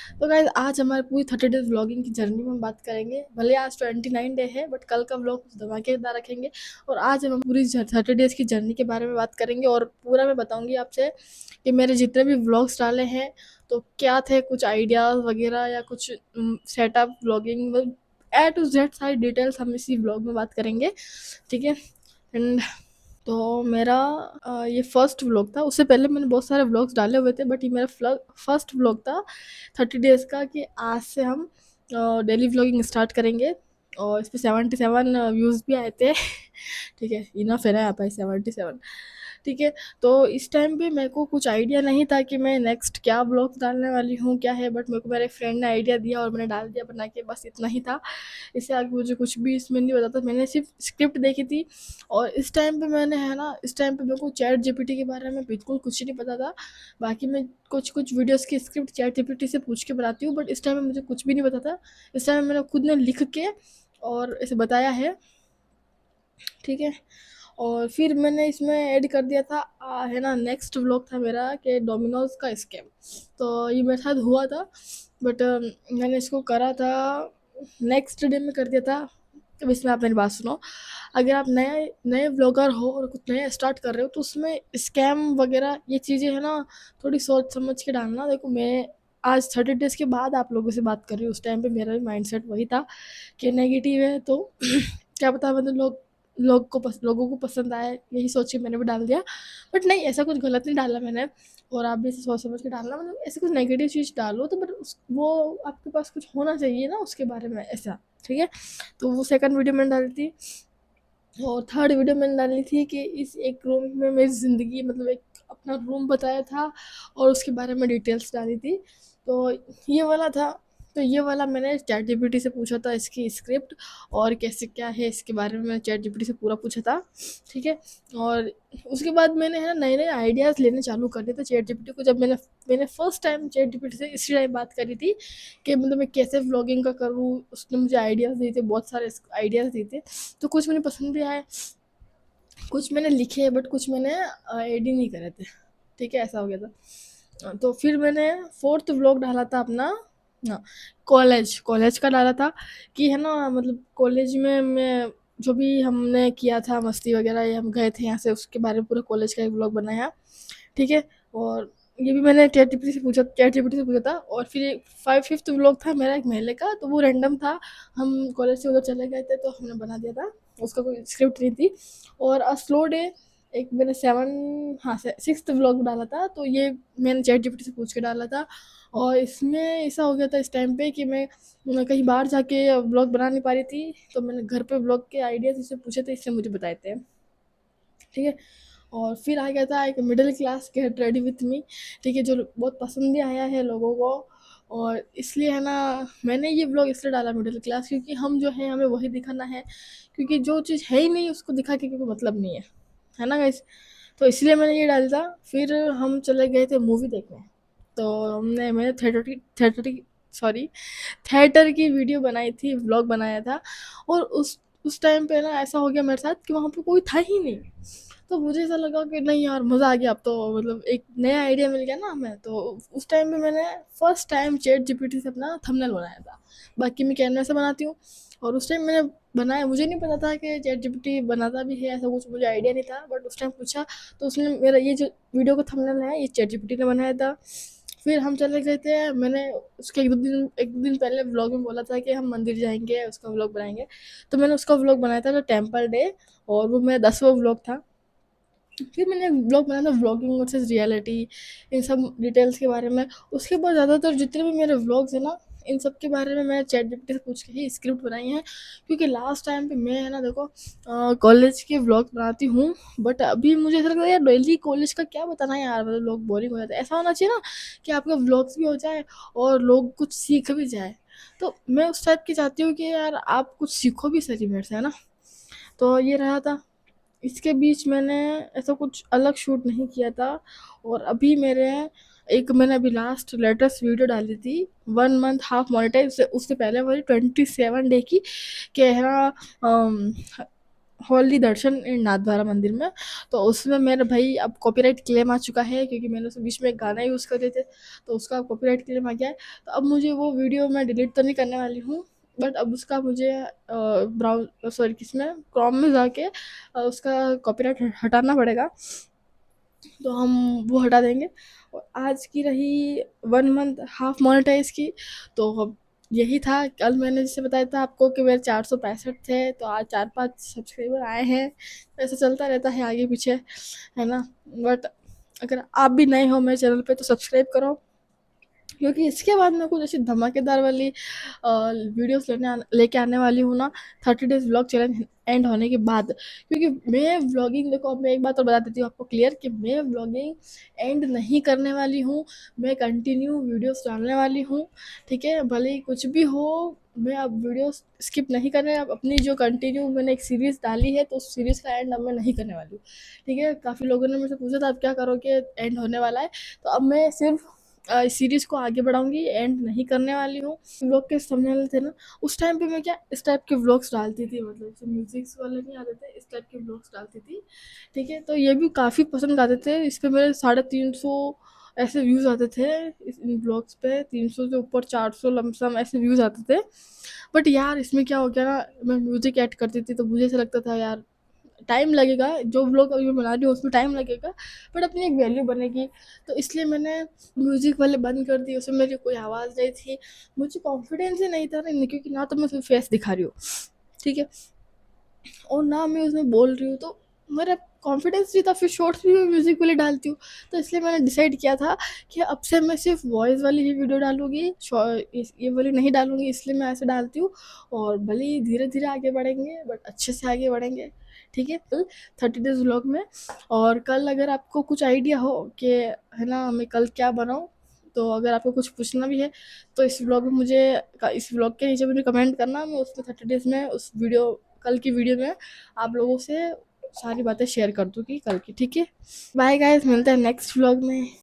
तो गाइस आज हमारी पूरी 30 डेज़ व्लॉगिंग की जर्नी में हम बात करेंगे। भले आज 29 डे है बट कल का व्लॉग धमाकेदार रखेंगे। और आज हम पूरी 30 डेज़ की जर्नी के बारे में बात करेंगे और पूरा मैं बताऊंगी आपसे कि मेरे जितने भी व्लॉग्स डाले हैं तो क्या थे, कुछ आइडियाज़ वगैरह या कुछ setup vlogging A to Z सारी डिटेल्स हम इसी व्लॉग में बात करेंगे। ठीक है। एंड तो मेरा ये फर्स्ट व्लॉग था। उससे पहले मैंने बहुत सारे व्लॉग्स डाले हुए थे बट ये मेरा फर्स्ट व्लॉग था 30 डेज़ का कि आज से हम डेली व्लॉगिंग स्टार्ट करेंगे। और इस पर 77 व्यूज़ भी आए थे। ठीक है, इनफ है ना यहाँ पर 77। ठीक है। तो इस टाइम पे मेरे को कुछ आइडिया नहीं था कि मैं नेक्स्ट क्या ब्लॉग्स डालने वाली हूँ क्या है, बट मेरे को मेरे फ्रेंड ने आइडिया दिया और मैंने डाल दिया बना के, बस इतना ही था। इससे आगे मुझे कुछ भी इसमें नहीं पता था। मैंने सिर्फ स्क्रिप्ट देखी थी और इस टाइम पे मैंने है ना, इस टाइम पे मेरे को चैट जीपीटी के बारे में बिल्कुल कुछ नहीं पता था। बाकी मैं कुछ कुछ वीडियोस की स्क्रिप्ट चैट जीपीटी से पूछ के बनाती हूँ बट इस टाइम में मुझे कुछ भी नहीं पता था। इस टाइम मैंने खुद ने लिख के और इसे बताया है। ठीक है। और फिर मैंने इसमें ऐड कर दिया था है ना, नेक्स्ट व्लॉग था मेरा कि डोमिनोज का स्कैम। तो ये मेरे साथ हुआ था बट मैंने इसको करा था, नेक्स्ट डे में कर दिया था। अब इसमें आप मेरी बात सुनो। अगर आप नए नए व्लॉगर हो और कुछ नया स्टार्ट कर रहे हो तो उसमें स्कैम वगैरह ये चीज़ें है ना, थोड़ी सोच समझ के डालना। देखो मैं आज 30 डेज़ के बाद आप लोगों से बात कर रही हूँ, उस टाइम पे मेरा भी माइंडसेट वही था कि नेगेटिव है तो क्या पता मतलब लोगों को पसंद आए, यही सोच के मैंने भी डाल दिया। बट नहीं, ऐसा कुछ गलत नहीं डाला मैंने। और आप भी ऐसे सोच समझ के डालना, मतलब ऐसे कुछ नेगेटिव चीज़ डालो तो बट वो आपके पास कुछ होना चाहिए ना उसके बारे में ऐसा। ठीक है। तो वो सेकंड वीडियो मैंने डाली थी। और थर्ड वीडियो मैंने डाली थी कि इस एक रूम में मेरी ज़िंदगी, मतलब एक अपना रूम बताया था और उसके बारे में डिटेल्स डाली थी। तो ये वाला था। तो ये वाला मैंने चैट जीपीटी से पूछा था इसकी स्क्रिप्ट और कैसे क्या है इसके बारे में, मैं चैट जीपीटी से पूरा पूछा था। ठीक है। और उसके बाद मैंने है ना नए नए आइडियाज़ लेने चालू कर दिए थे चैट जीपीटी को। जब मैंने मैंने फर्स्ट टाइम चैट जीपीटी से इसी टाइम बात करी थी कि मतलब मैं कैसे व्लॉगिंग का करूँ, उसने मुझे आइडियाज़ दिए थे, बहुत सारे आइडियाज़ दिए थे। तो कुछ मुझे पसंद भी आए, कुछ मैंने लिखे बट कुछ मैंने ऐड ही नहीं करे थे। ठीक है, ऐसा हो गया था। तो फिर मैंने फोर्थ व्लॉग डाला था अपना ना, कॉलेज कॉलेज का डाला था कि है ना, मतलब कॉलेज में मैं जो भी हमने किया था मस्ती वगैरह, ये हम गए थे यहाँ से, उसके बारे में पूरा कॉलेज का एक व्लॉग बनाया। ठीक है। और ये भी मैंने चैट जीपीटी से पूछा था। और फिर एक फिफ्थ व्लॉग था मेरा एक महीने का, तो वो रैंडम था। हम कॉलेज से उधर चले गए थे तो हमने बना दिया था, उसका कोई स्क्रिप्ट नहीं थी। और अ स्लो डे एक मैंने सिक्स्थ व्लॉग डाला था, तो ये मैंने चैट जीपीटी से पूछ के डाला था। और इसमें ऐसा हो गया था इस टाइम पे कि मैं कहीं बाहर जाके व्लॉग बना नहीं पा रही थी, तो मैंने घर पे व्लॉग के आइडियाज़ इससे पूछे थे, इससे मुझे बताए थे। ठीक है। और फिर आ गया था एक middle class get ready with me. ठीक है, जो बहुत पसंद भी आया है लोगों को। और इसलिए है ना, मैंने ये ब्लॉग इसलिए डाला मिडिल क्लास, क्योंकि हम जो है हमें वही दिखाना है, क्योंकि जो चीज़ है ही नहीं उसको दिखा के कोई मतलब नहीं है ना गाइस। तो इसलिए मैंने ये डाला था। फिर हम चले गए थे मूवी देखने। तो मैंने थिएटर की वीडियो बनाई थी, व्लॉग बनाया था। और उस टाइम पे ना ऐसा हो गया मेरे साथ कि वहाँ पे कोई था ही नहीं। तो मुझे ऐसा लगा कि नहीं यार, मज़ा आ गया, अब तो मतलब एक नया आइडिया मिल गया ना हमें। तो उस टाइम पे मैंने फर्स्ट टाइम चैट जीपीटी से अपना थंबनेल बनाया था। बाकी मैं कैनवा से बनाती हूँ। और उस टाइम मैंने बनाया, मुझे नहीं पता था कि चैट जीपीटी बनाता भी है, ऐसा कुछ मुझे आइडिया नहीं था। बट उस टाइम पूछा तो उसने मेरा ये जो वीडियो का थंबनेल है ये चैट जीपीटी ने बनाया था। फिर हम चले गए थे, मैंने उसके एक दो दिन पहले व्लॉग में बोला था कि हम मंदिर जाएंगे, उसका व्लॉग बनाएंगे। तो मैंने उसका व्लॉग बनाया था, जो टेम्पल डे। और वो मेरा 10वां व्लॉग था। फिर मैंने व्लॉग बनाया था व्लॉगिंग वर्सेस रियलिटी, इन सब डिटेल्स के बारे में। उसके बाद ज़्यादातर जितने भी मेरे व्लॉग्स हैं ना, इन सब के बारे में मैं चैट जीपीटी से पूछ के ही स्क्रिप्ट बनाई है। क्योंकि लास्ट टाइम पे मैं है ना, देखो कॉलेज के व्लॉग बनाती हूँ बट अभी मुझे ऐसा लगता है यार डेली कॉलेज का क्या बताना है यार, मतलब लोग बोरिंग हो जाते हैं। ऐसा होना चाहिए ना कि आपके व्लॉग्स भी हो जाए और लोग कुछ सीख भी जाए। तो मैं उस टाइप की चाहती हूँ कि यार आप कुछ सीखो भी सही मेरे से, है ना। तो ये रहा था। इसके बीच मैंने ऐसा कुछ अलग शूट नहीं किया था। और अभी मैंने अभी लास्ट लेटेस्ट वीडियो डाली थी 1 मंथ हाफ मोनेटाइज, उससे पहले वाली 27 डे की, कि है ना, होली दर्शन इन नाथद्वारा मंदिर में। तो उसमें मेरे भाई अब कॉपीराइट क्लेम आ चुका है, क्योंकि मैंने उसमें बीच में एक गाना यूज़ कर दिए थे, तो उसका कॉपीराइट क्लेम आ गया है। तो अब मुझे वो वीडियो मैं डिलीट तो नहीं करने वाली हूँ, बट अब उसका मुझे ब्राउज सॉरी किसमें क्रोम में जाके उसका कॉपीराइट हटाना पड़ेगा। तो हम वो हटा देंगे। और आज की रही 1 मंथ हाफ मोनेटाइज की, तो अब यही था। कल मैंने जैसे बताया था आपको कि मेरे 465 थे, तो आज 4-5 सब्सक्राइबर आए हैं। ऐसा चलता रहता है आगे पीछे, है ना। बट अगर आप भी नए हो मेरे चैनल पे तो सब्सक्राइब करो, क्योंकि इसके बाद मैं कुछ ऐसी धमाकेदार वाली वीडियोस लेके आने वाली हूँ ना, 30 डेज व्लॉग चैलेंज एंड होने के बाद। क्योंकि मैं व्लॉगिंग, देखो अब मैं एक बात और बता देती हूँ आपको क्लियर, कि मैं व्लॉगिंग एंड नहीं करने वाली हूँ। मैं कंटिन्यू वीडियोस डालने वाली हूँ, ठीक है। भले ही कुछ भी हो, मैं अब वीडियो स्किप नहीं करने। अब अपनी जो कंटिन्यू मैंने एक सीरीज़ डाली है, तो उस सीरीज़ का एंड अब मैं नहीं करने वाली हूँ, ठीक है। काफ़ी लोगों ने मुझसे पूछा था अब क्या करोगे, एंड होने वाला है। तो अब मैं सिर्फ इस सीरीज़ को आगे बढ़ाऊँगी, एंड नहीं करने वाली हूँ। व्लॉग के थंबनेल थे ना, उस टाइम पे मैं क्या इस टाइप के व्लॉग्स डालती थी, मतलब जो म्यूज़िक्स वाले नहीं आते थे, इस टाइप के व्लॉग्स डालती थी, ठीक है। तो ये भी काफ़ी पसंद आते थे। इस पे मेरे 350 ऐसे व्यूज़ आते थे, इन व्लॉग्स पे 300 से ऊपर 400 लमसम ऐसे व्यूज़ आते थे। बट यार इसमें क्या हो गया ना, मैं म्यूज़िक ऐड करती थी, तो मुझे ऐसा लगता था यार टाइम लगेगा, जो व्लॉग अभी मैं बना रही हूँ उसमें टाइम लगेगा, बट अपनी एक वैल्यू बनेगी। तो इसलिए मैंने म्यूज़िक वाले बंद कर दिए, उसमें मेरी कोई आवाज़ नहीं थी। मुझे कॉन्फिडेंस ही नहीं था ना, क्योंकि ना तो मैं उसमें फेस दिखा रही हूँ, ठीक है, और ना मैं उसमें बोल रही हूँ, तो मेरा कॉन्फिडेंस नहीं था। फिर शॉर्ट्स भी मैं म्यूज़िक वाले डालती हूँ, तो इसलिए मैंने डिसाइड किया था कि अब से मैं सिर्फ वॉइस वाली ही वीडियो डालूँगी, ये वाली नहीं डालूँगी, इसलिए मैं ऐसे डालती हूँ। और भले ही धीरे-धीरे आगे बढ़ेंगे, बट अच्छे से आगे बढ़ेंगे, ठीक है। कल 30 डेज़ व्लॉग में, और कल अगर आपको कुछ आइडिया हो कि है ना मैं कल क्या बनाऊँ, तो अगर आपको कुछ पूछना भी है, तो इस व्लॉग के नीचे मुझे कमेंट करना। मैं उसमें 30 डेज़ में उस वीडियो कल की वीडियो में आप लोगों से सारी बातें शेयर कर दूँगी कल की, ठीक है। बाय गाइस, मिलते हैं नेक्स्ट व्लॉग में।